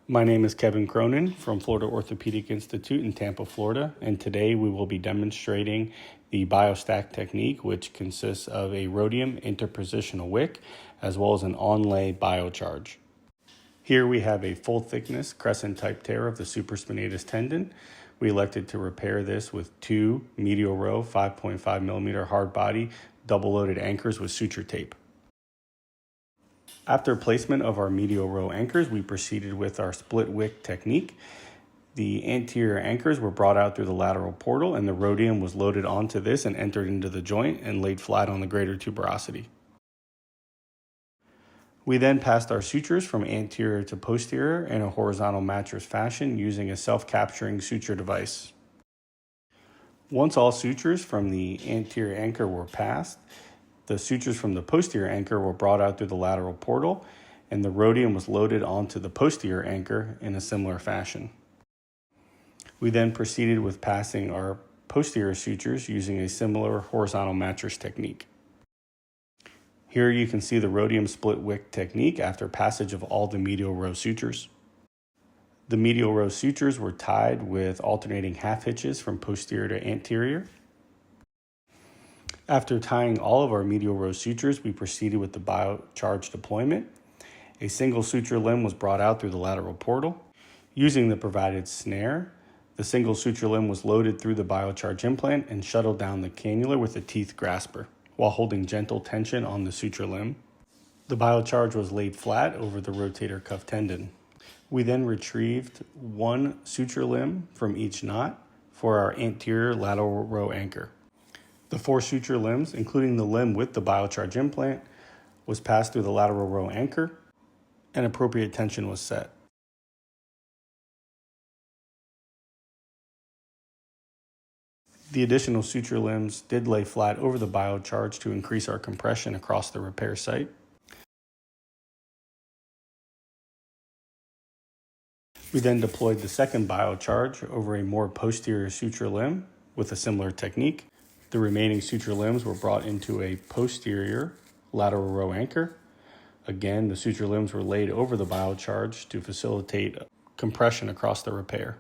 My name is Kevin Cronin from Florida Orthopedic Institute in Tampa, Florida, and today we will be demonstrating the BioStack technique, which consists of a ROTIUM interpositional wick as well as an onlay BioCharge. Here we have a full thickness crescent type tear of the supraspinatus tendon. We elected to repair this with two medial row 5.5 millimeter hard body double loaded anchors with suture tape. After placement of our medial row anchors, we proceeded with our split wick technique. The anterior anchors were brought out through the lateral portal and the ROTIUM was loaded onto this and entered into the joint and laid flat on the greater tuberosity. We then passed our sutures from anterior to posterior in a horizontal mattress fashion using a self-capturing suture device. Once all sutures from the anterior anchor were passed, the sutures from the posterior anchor were brought out through the lateral portal, and the ROTIUM was loaded onto the posterior anchor in a similar fashion. We then proceeded with passing our posterior sutures using a similar horizontal mattress technique. Here you can see the ROTIUM split wick technique after passage of all the medial row sutures. The medial row sutures were tied with alternating half hitches from posterior to anterior. After tying all of our medial row sutures, we proceeded with the BioCharge deployment. A single suture limb was brought out through the lateral portal. Using the provided snare, the single suture limb was loaded through the BioCharge implant and shuttled down the cannula with a teeth grasper, while holding gentle tension on the suture limb. The BioCharge was laid flat over the rotator cuff tendon. We then retrieved one suture limb from each knot for our anterior lateral row anchor. The four suture limbs, including the limb with the BioCharge implant, was passed through the lateral row anchor and appropriate tension was set. The additional suture limbs did lay flat over the BioCharge to increase our compression across the repair site. We then deployed the second BioCharge over a more posterior suture limb with a similar technique. The remaining suture limbs were brought into a posterior lateral row anchor. Again, the suture limbs were laid over the BioCharge to facilitate compression across the repair.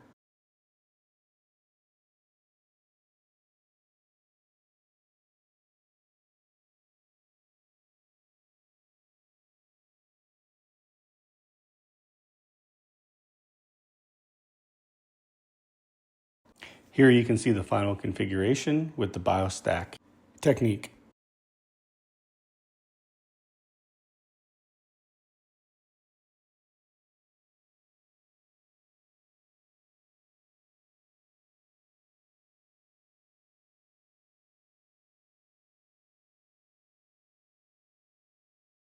Here you can see the final configuration with the BioStack technique.